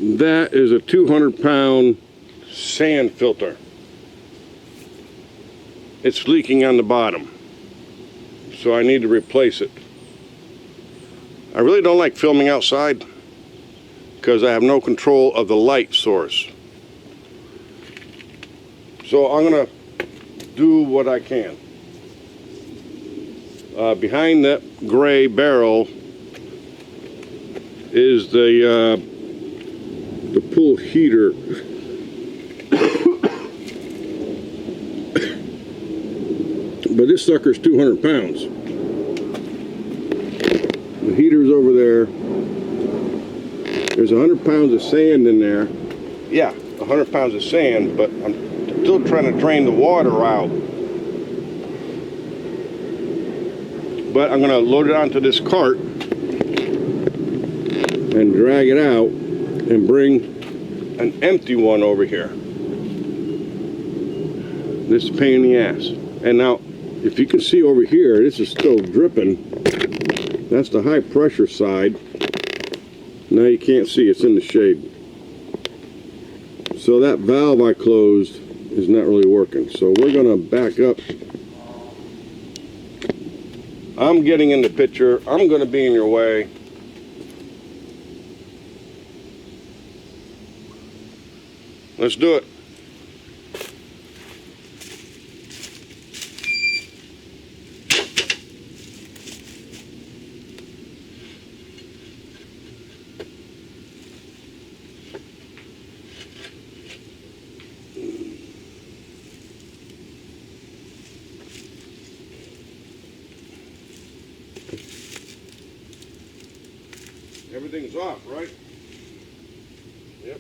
That is a 200-pound sand filter. It's leaking on the bottom, so I need to replace it. I really don't like filming outside because I have no control of the light source. So I'm gonna do what I can. Behind that gray barrel is the pool heater. But this sucker's 200 pounds. The heater's over there. There's 100 pounds of sand in there. Yeah, 100 pounds of sand, but I'm still trying to drain the water out. But I'm going to load it onto this cart and drag it out and bring an empty one over here. This is a pain in the ass. And now, if you can see over here, this is still dripping. That's the high pressure side. Now you can't see, it's in the shade. So that valve I closed is not really working. So we're gonna back up. I'm getting in the picture. I'm gonna be in your way. Let's do it. Everything's off, right? Yep.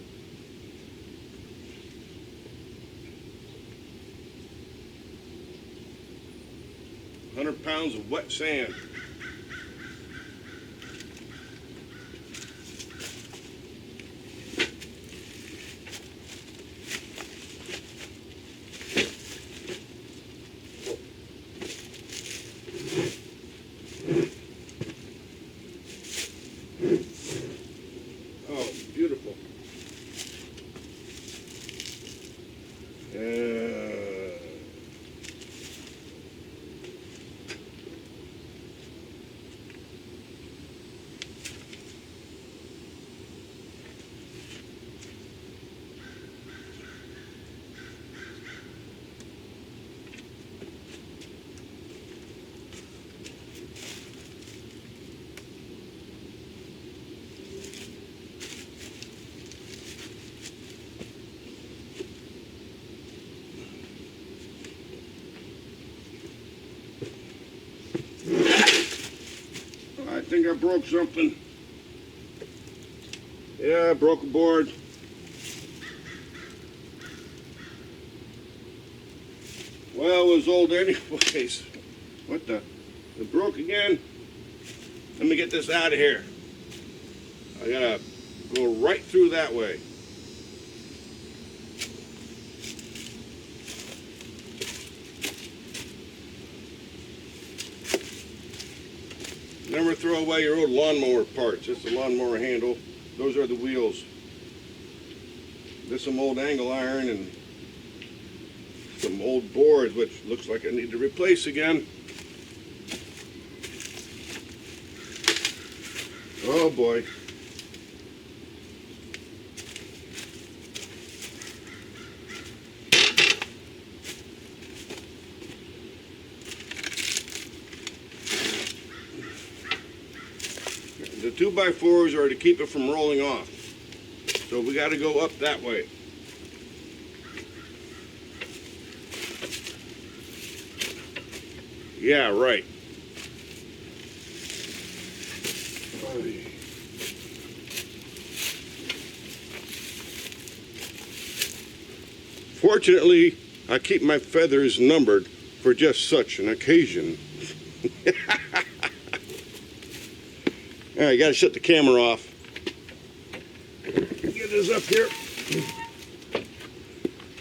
$100 pounds of wet sand. I think I broke something. Yeah, I broke a board. Well, it was old anyways. What the? It broke again. Let me get this out of here. I gotta go right through that way. Never throw away your old lawnmower parts. That's the lawnmower handle. Those are the wheels. There's some old angle iron and some old boards, which looks like I need to replace again. Oh boy. The 2x4s are to keep it from rolling off. So we got to go up that way. Yeah, right. Fortunately, I keep my feathers numbered for just such an occasion. All right, got to shut the camera off. Get this up here.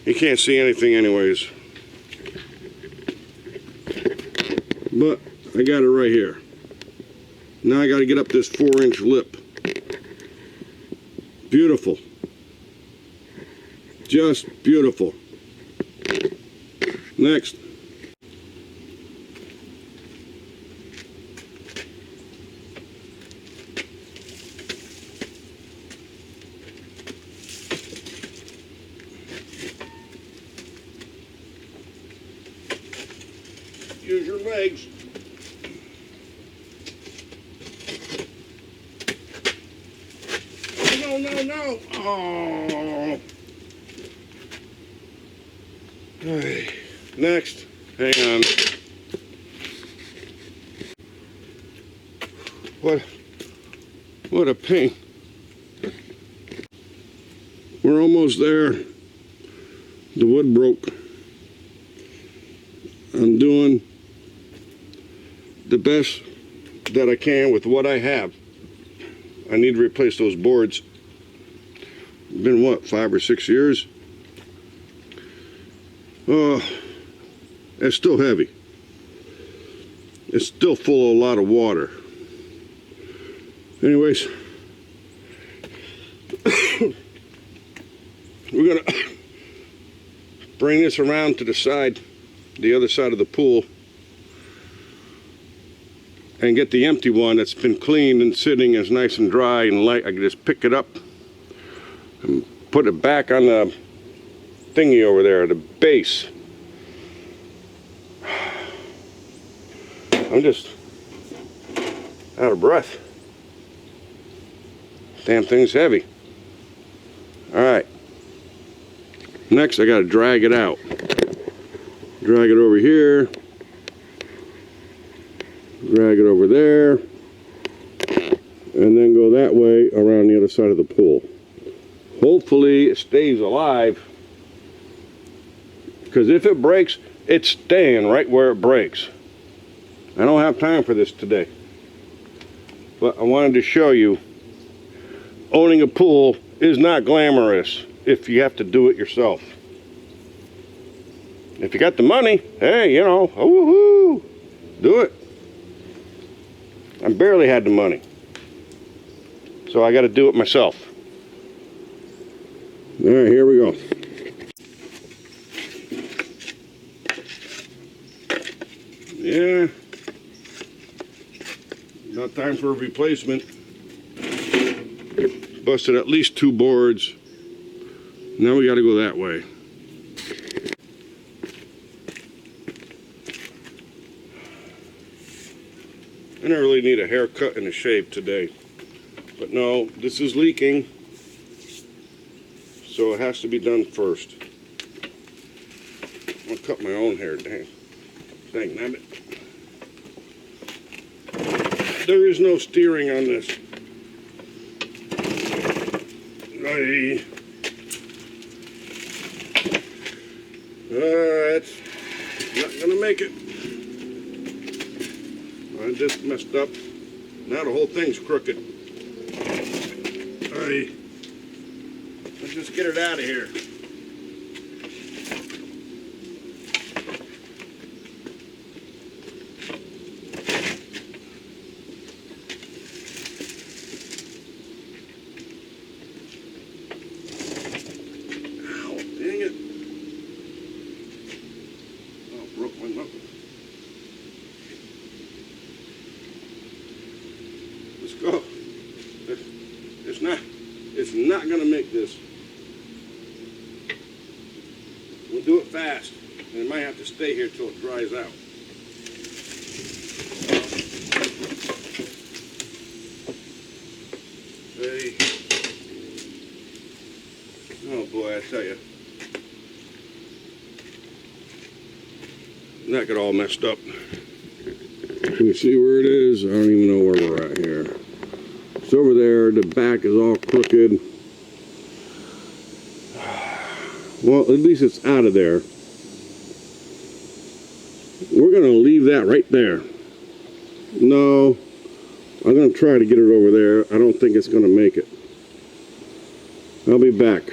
You can't see anything anyways. But I got it right here. Now I got to get up this 4-inch lip. Beautiful. Just beautiful. Next. Use your legs. Oh, no. Oh. Hey. Next. Hang on. What a pain. We're almost there. The wood broke. I'm doing the best that I can with what I have. I need to replace those boards. Been what, 5 or 6 years? Oh, it's still heavy. It's still full of a lot of water. Anyways, we're gonna bring this around to the side, the other side of the pool, and get the empty one that's been cleaned and sitting as nice and dry and light. I can just pick it up and put it back on the thingy over there, the base. I'm just out of breath. Damn thing's heavy. All right. Next, I gotta drag it out. Drag it over here. Drag it over there. And then go that way around the other side of the pool. Hopefully it stays alive. Because if it breaks, it's staying right where it breaks. I don't have time for this today. But I wanted to show you, owning a pool is not glamorous if you have to do it yourself. If you got the money, hey, you know, woohoo, do it. I barely had the money, so I got to do it myself. All right, here we go. Yeah, not time for a replacement. Busted at least 2 boards. Now we got to go that way. I don't really need a haircut and a shave today. But no, this is leaking. So it has to be done first. I'll cut my own hair, dang nabbit. There is no steering on this. Hey. That's not gonna make it. I just messed up. Now the whole thing's crooked. Hey. Let's just get it out of here. Let's go. It's not gonna make this. We'll do it fast. And it might have to stay here till it dries out. Hey. Oh boy, I tell you. That got all messed up. Can you see where it is? I don't even know where we're at here. It's over there. The back is all crooked. Well, at least it's out of there. We're going to leave that right there. No, I'm going to try to get it over there. I don't think it's going to make it. I'll be back.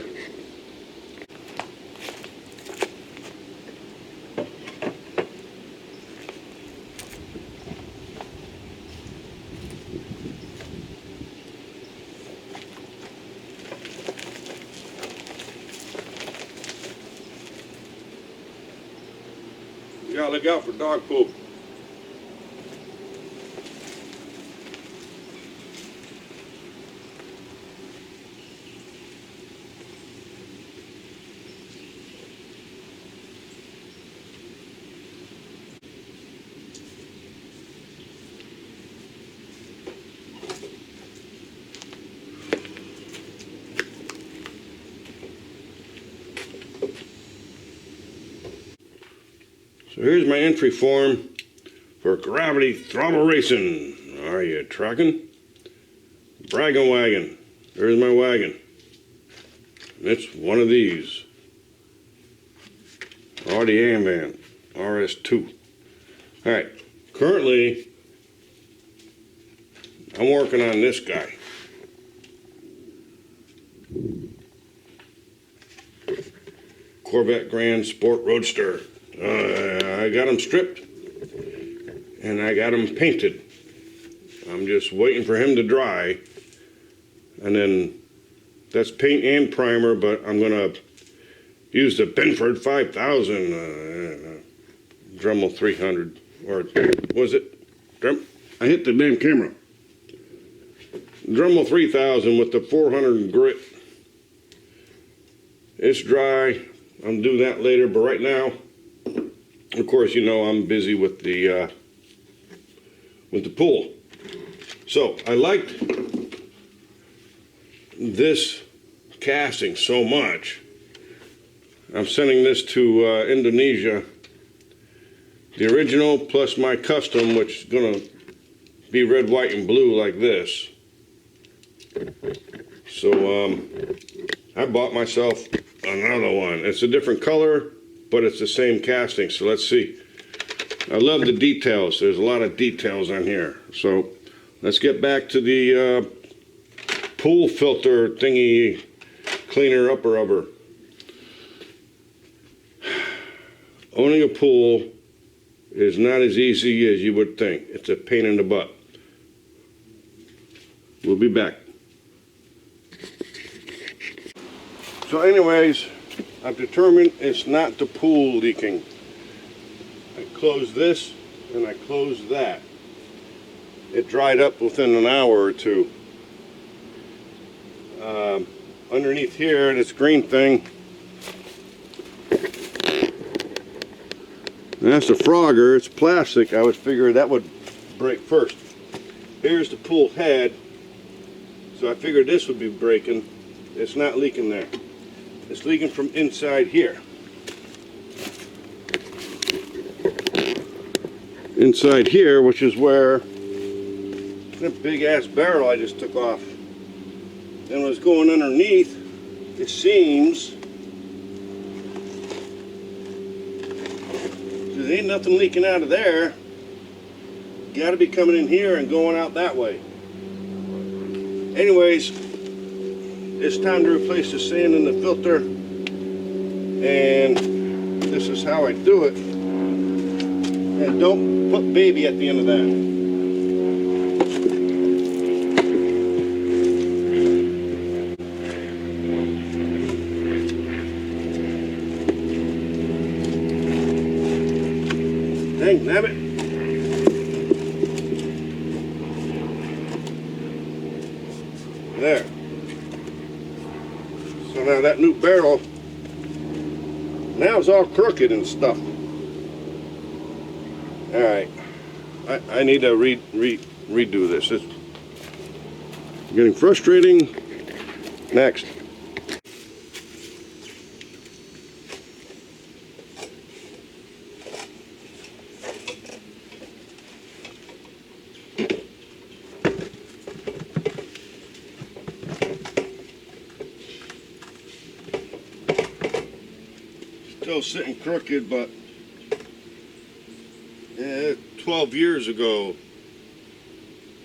Now look out for dog poop. So here's my entry form for Gravity Throttle Racing. Are you tracking? Bragging wagon. There's my wagon. And it's one of these. Audi AM van, RS2. Alright, currently I'm working on this guy. Corvette Grand Sport Roadster. I got them stripped and I got them painted. I'm just waiting for him to dry, and then that's paint and primer, but I'm gonna use the Benford 5000 Dremel 300, or was it? I hit the damn camera. Dremel 3000 with the 400 grit. It's dry. I'll do that later, but right now, of course, you know I'm busy with the pool. So I liked this casting so much. I'm sending this to Indonesia. The original plus my custom, which is gonna be red, white, and blue like this. So I bought myself another one. It's a different color, but it's the same casting. So let's see. I love the details. There's a lot of details on here. So let's get back to the pool filter thingy cleaner upper rubber. Owning a pool is not as easy as you would think. It's a pain in the butt. We'll be back. So anyways, I've determined it's not the pool leaking. I closed this and I closed that. It dried up within an hour or two. Underneath here, this green thing, that's a Frogger. It's plastic. I would figure that would break first. Here's the pool head, so I figured this would be breaking. It's not leaking there. It's leaking from inside here. Inside here, which is where that big ass barrel I just took off. And what's going underneath, it seems there ain't nothing leaking out of there. Got to be coming in here and going out that way. Anyways, it's time to replace the sand in the filter, and this is how I do it. And don't put baby at the end of that. Dang, damn it. There. So now that new barrel, now it's all crooked and stuff. Alright. I need to redo this. It's getting frustrating. Next. Still sitting crooked, but 12 years ago,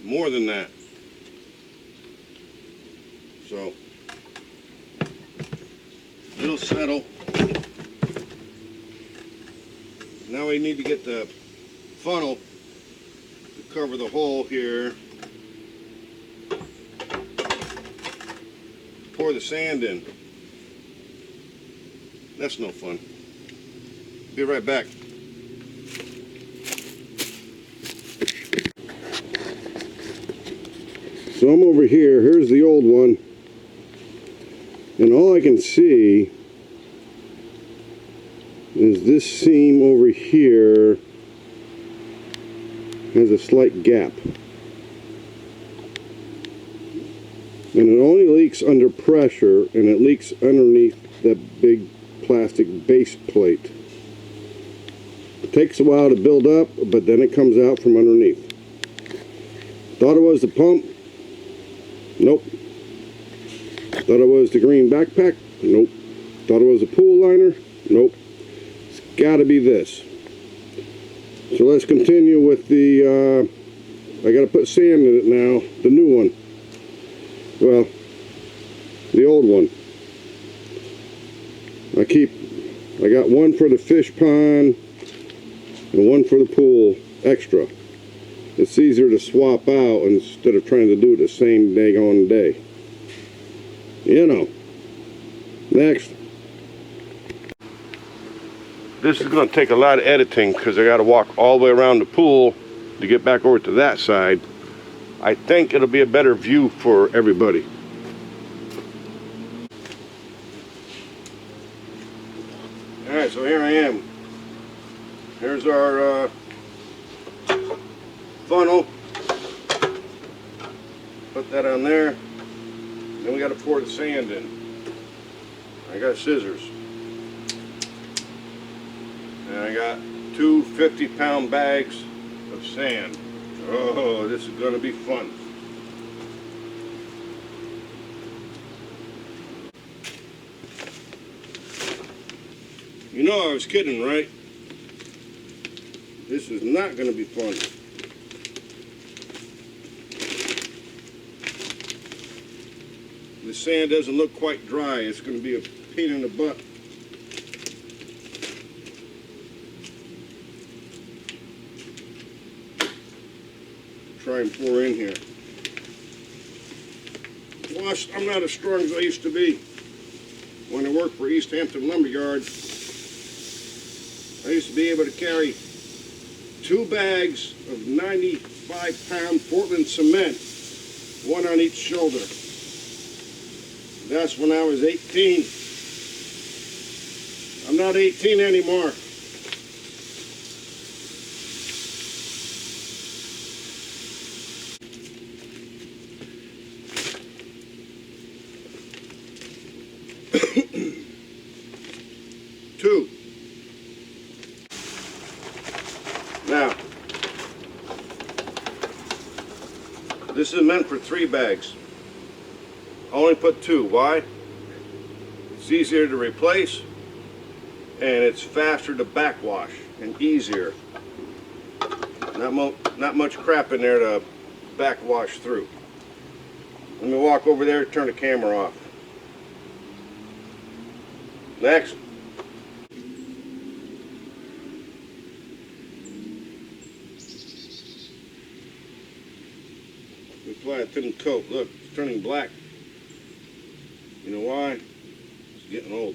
more than that. So it'll settle. Now we need to get the funnel to cover the hole here. Pour the sand in. That's no fun. Be right back. So I'm over here. Here's the old one. And all I can see is this seam over here has a slight gap. And it only leaks under pressure, and it leaks underneath that big plastic base plate. It takes a while to build up, but then it comes out from underneath. Thought it was the pump. Nope. Thought it was the green backpack. Nope. Thought it was the pool liner. Nope. It's got to be this. So let's continue with the, I got to put sand in it now, the new one. Well, the old one. I got one for the fish pond and one for the pool extra. It's easier to swap out instead of trying to do it the same daggone day. You know. Next. This is going to take a lot of editing because I got to walk all the way around the pool to get back over to that side. I think it'll be a better view for everybody. Alright, so here I am. Here's our funnel. Put that on there. Then we got to pour the sand in. I got scissors. And I got two 50-pound bags of sand. Oh, this is going to be fun. You know I was kidding, right? This is not going to be fun. The sand doesn't look quite dry. It's going to be a pain in the butt. Try and pour in here. Plus, I'm not as strong as I used to be. When I worked for East Hampton Lumberyard, I used to be able to carry 2 bags of 95-pound Portland cement, one on each shoulder. That's when I was 18. I'm not 18 anymore. Two. Now, this is meant for 3 bags. I only put 2. Why? It's easier to replace, and it's faster to backwash and easier. Not much crap in there to backwash through. Let me walk over there and turn the camera off. Next. We apply a thin coat. Look, it's turning black. You know why? It's getting old.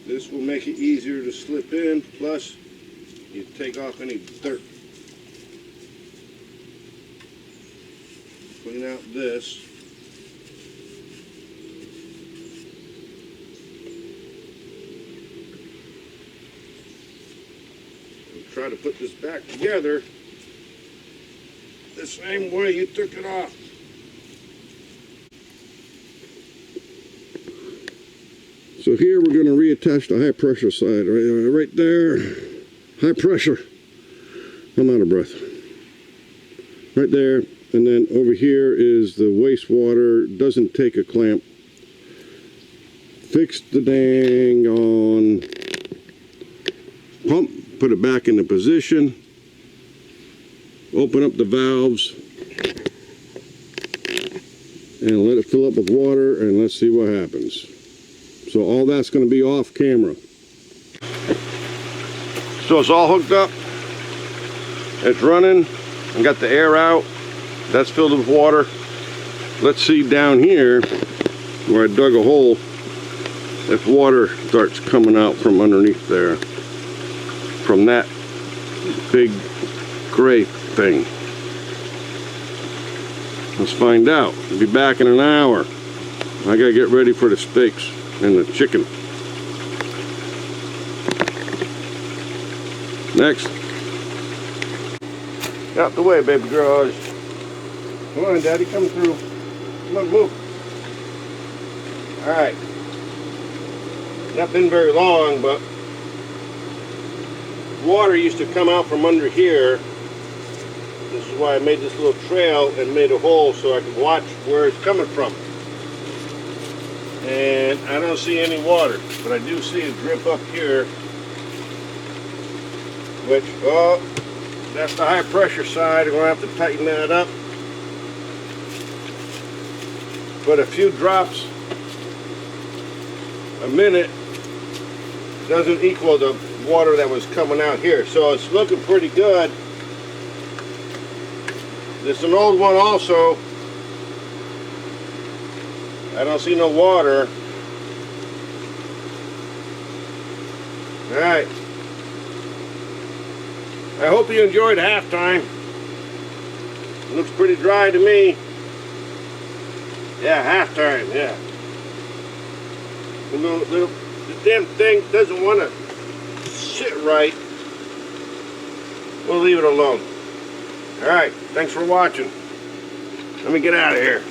This will make it easier to slip in, plus you take off any dirt. Clean out this. And try to put this back together the same way you took it off. So here we're going to reattach the high pressure side right there. High pressure. I'm out of breath. Right there. And then over here is the wastewater. Doesn't take a clamp. Fix the dang on pump. Put it back into position. Open up the valves. And let it fill up with water. And let's see what happens. So all that's going to be off camera. So it's all hooked up. It's running. I got the air out. That's filled with water. Let's see down here where I dug a hole. if water starts coming out from underneath there, from that big gray thing. Let's find out. I'll be back in an hour. I gotta get ready for the steaks and the chicken. Next. Out the way, baby girl. Come on, Daddy, come through. Come on, move. Alright. Not been very long, but water used to come out from under here. This is why I made this little trail and made a hole so I could watch where it's coming from. And I don't see any water, but I do see a drip up here, which, oh, that's the high pressure side. I'm going to have to tighten that up. But a few drops a minute doesn't equal the water that was coming out here. So it's looking pretty good. This is an old one also. I don't see no water. Alright. I hope you enjoyed halftime. It looks pretty dry to me. Yeah, halftime, yeah. The damn thing doesn't want to sit right. We'll leave it alone. Alright, thanks for watching. Let me get out of here.